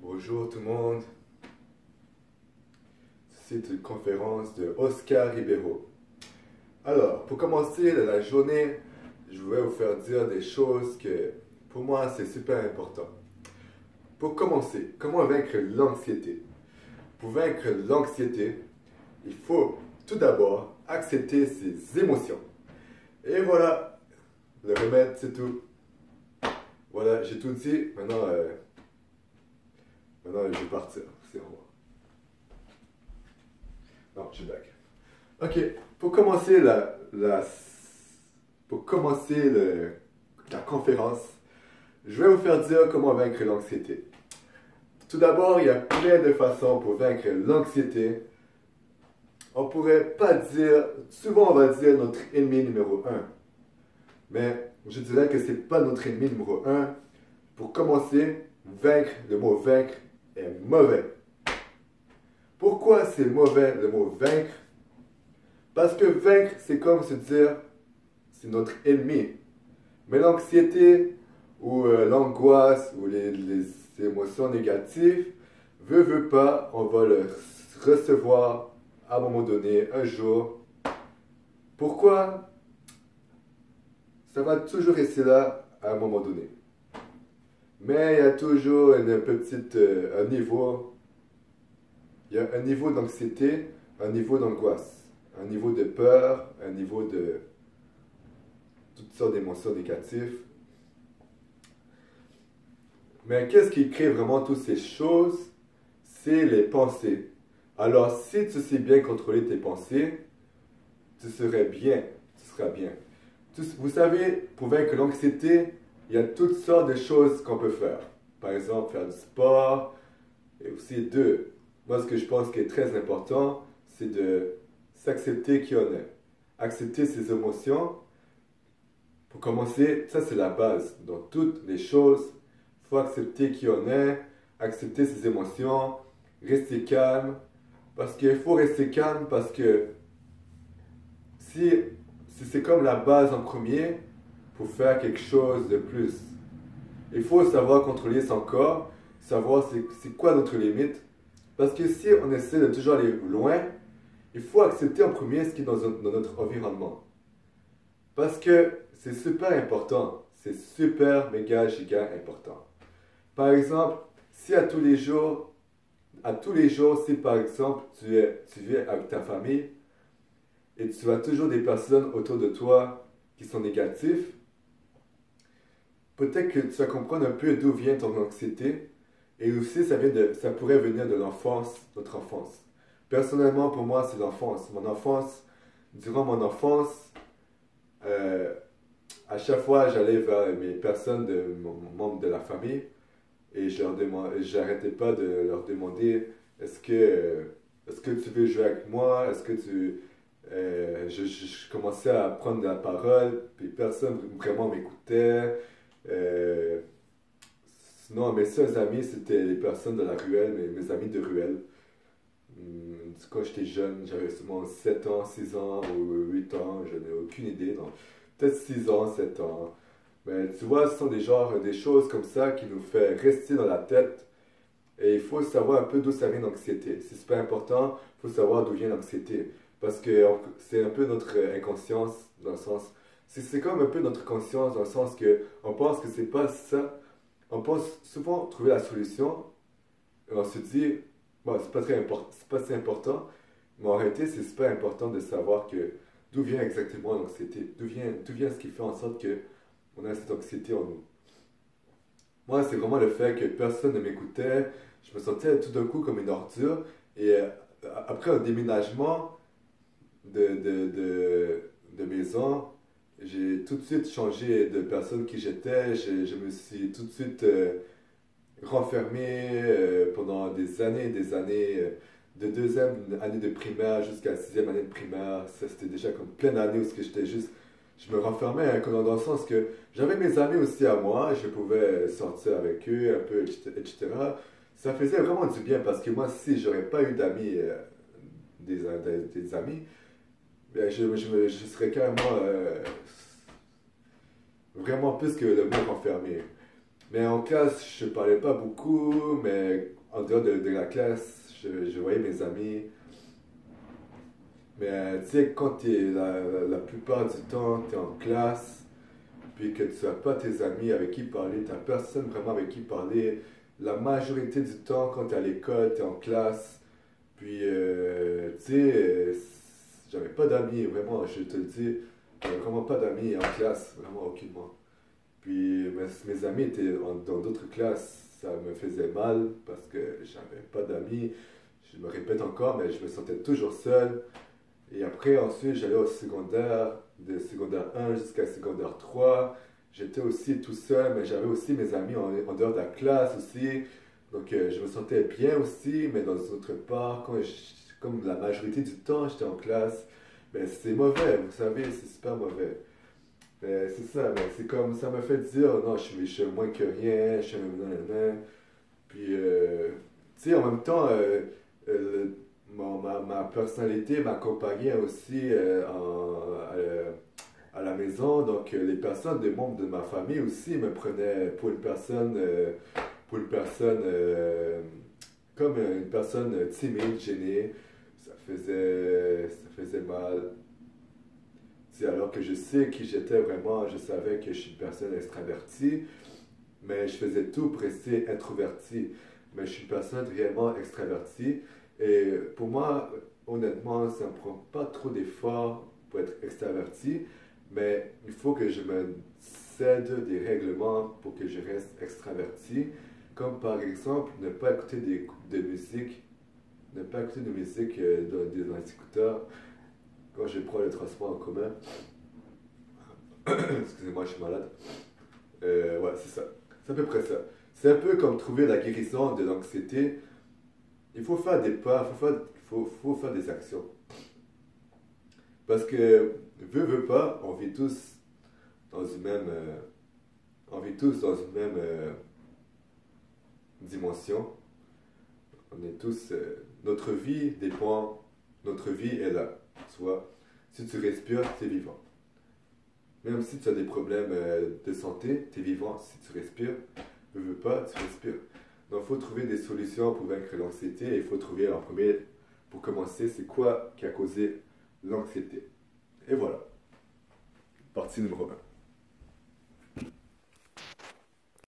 Bonjour tout le monde, c'est une conférence de Oscar Ribeiro. Alors, pour commencer la journée, je voudrais vous faire dire des choses que pour moi c'est super important. Pour commencer, comment vaincre l'anxiété? Pour vaincre l'anxiété, il faut tout d'abord accepter ses émotions. Et voilà, le remède c'est tout. Voilà, j'ai tout dit, maintenant je vais partir, c'est au revoir. Non, je blague. Ok, pour commencer la conférence, je vais vous faire dire comment vaincre l'anxiété. Tout d'abord, il y a plein de façons pour vaincre l'anxiété. On pourrait pas dire, souvent on va dire notre ennemi numéro 1. Mais je dirais que c'est pas notre ennemi numéro 1. Pour commencer, vaincre, le mot vaincre est mauvais. Pourquoi c'est mauvais le mot vaincre? Parce que vaincre, c'est comme se dire, c'est notre ennemi. Mais l'anxiété ou l'angoisse ou les émotions négatives, veut pas, on va le recevoir à un moment donné, un jour. Pourquoi? Ça va toujours rester là à un moment donné. Mais il y a toujours un niveau. Il y a un niveau d'anxiété, un niveau d'angoisse, un niveau de peur, un niveau de toutes sortes d'émotions négatives. Mais qu'est-ce qui crée vraiment toutes ces choses? C'est les pensées. Alors, si tu sais bien contrôler tes pensées, tu seras bien. Vous savez, pour vaincre l'anxiété, il y a toutes sortes de choses qu'on peut faire. Par exemple, faire du sport. Et aussi, moi, ce que je pense qui est très important, c'est de s'accepter qui on est. Accepter ses émotions. Pour commencer, ça c'est la base. Dans toutes les choses, il faut accepter qui on est, accepter ses émotions, rester calme. Parce qu'il faut rester calme parce que si c'est comme la base en premier pour faire quelque chose de plus. Il faut savoir contrôler son corps, savoir c'est quoi notre limite. Parce que si on essaie de toujours aller loin, il faut accepter en premier ce qui est dans notre environnement. Parce que c'est super important. C'est super, méga, giga important. Par exemple, si à tous les jours, si par exemple tu vis avec ta famille et tu as toujours des personnes autour de toi qui sont négatives, peut-être que tu vas comprendre un peu d'où vient ton anxiété et aussi ça pourrait venir de l'enfance, notre enfance. Personnellement, pour moi, c'est l'enfance. Durant mon enfance, à chaque fois, j'allais vers mes personnes, mon membre de la famille, et j'arrêtais pas de leur demander est-ce que tu veux jouer avec moi? Je commençais à prendre la parole, puis personne vraiment m'écoutait. Sinon, mes seuls amis, c'était les personnes de la ruelle, mes amis de ruelle. Quand j'étais jeune, j'avais seulement 7 ans, 6 ans ou 8 ans, je n'ai aucune idée. Donc, peut-être 6 ans, 7 ans. Mais tu vois, ce sont des choses comme ça qui nous fait rester dans la tête. Et il faut savoir un peu d'où ça vient l'anxiété. C'est super important, il faut savoir d'où vient l'anxiété. Parce que c'est un peu notre inconscience, dans le sens... C'est comme un peu notre conscience, dans le sens que on pense que c'est pas ça. On pense souvent trouver la solution. Et on se dit, bon, c'est pas très important. Mais en réalité, c'est super important de savoir que d'où vient exactement l'anxiété. D'où vient ce qui fait en sorte que on a cette anxiété en nous. Moi, c'est vraiment le fait que personne ne m'écoutait. Je me sentais tout d'un coup comme une ordure. Et après un déménagement de maison, j'ai tout de suite changé de personne qui j'étais. Je me suis tout de suite renfermé pendant des années, de deuxième année de primaire jusqu'à sixième année de primaire. Ça, c'était déjà comme plein d'années où j'étais juste... Je me renfermais hein, dans le sens que j'avais mes amis aussi à moi, je pouvais sortir avec eux un peu, etc. Ça faisait vraiment du bien parce que moi, si j'aurais pas eu d'amis des amis, ben, je serais carrément vraiment plus que le mot renfermé. Mais en classe, je parlais pas beaucoup, mais en dehors de la classe, je voyais mes amis. Mais tu sais, quand la plupart du temps, tu es en classe, puis que tu n'as pas tes amis avec qui parler, tu n'as personne vraiment avec qui parler, la majorité du temps, quand tu es à l'école, tu es en classe, puis tu sais, j'avais pas d'amis, vraiment, je te le dis, j'avais vraiment pas d'amis en classe, vraiment aucunement. Puis mes amis étaient dans d'autres classes, ça me faisait mal parce que j'avais pas d'amis. Je me répète encore, mais je me sentais toujours seul. Et après, ensuite, j'allais au secondaire, de secondaire 1 jusqu'à secondaire 3. J'étais aussi tout seul, mais j'avais aussi mes amis en dehors de la classe aussi. Donc, je me sentais bien aussi, mais dans une autre part, comme la majorité du temps, j'étais en classe, ben, c'est mauvais, vous savez, c'est super mauvais. C'est ça, mais c'est comme ça m'a fait dire, oh non, je suis moins que rien, je suis un nanana. Puis, tu sais, en même temps, euh, ma personnalité m'accompagnait aussi à la maison. Donc, les personnes, des membres de ma famille aussi me prenaient pour une personne, comme une personne timide, gênée. Ça faisait mal. C'est alors que je sais qui j'étais vraiment, je savais que je suis une personne extravertie, mais je faisais tout pour rester introverti. Mais je suis une personne réellement extravertie. Et pour moi, honnêtement, ça ne me prend pas trop d'efforts pour être extraverti, mais il faut que je me cède des règlements pour que je reste extraverti, comme par exemple ne pas écouter de musique, ne pas écouter de musique dans les écouteurs quand je prends le transport en commun. Excusez-moi, je suis malade. Ouais, c'est ça. C'est à peu près ça. C'est un peu comme trouver la guérison de l'anxiété. Il faut faire des pas, faut faire des actions. Parce que, veut pas, dans une même, on vit tous dans une même dimension. On est tous, notre vie est là. Tu vois, si tu respires, tu es vivant. Même si tu as des problèmes de santé, tu es vivant. Si tu respires, veux pas, tu respires. Donc, il faut trouver des solutions pour vaincre l'anxiété. Et il faut trouver en premier, pour commencer, c'est quoi qui a causé l'anxiété. Et voilà, partie numéro 1.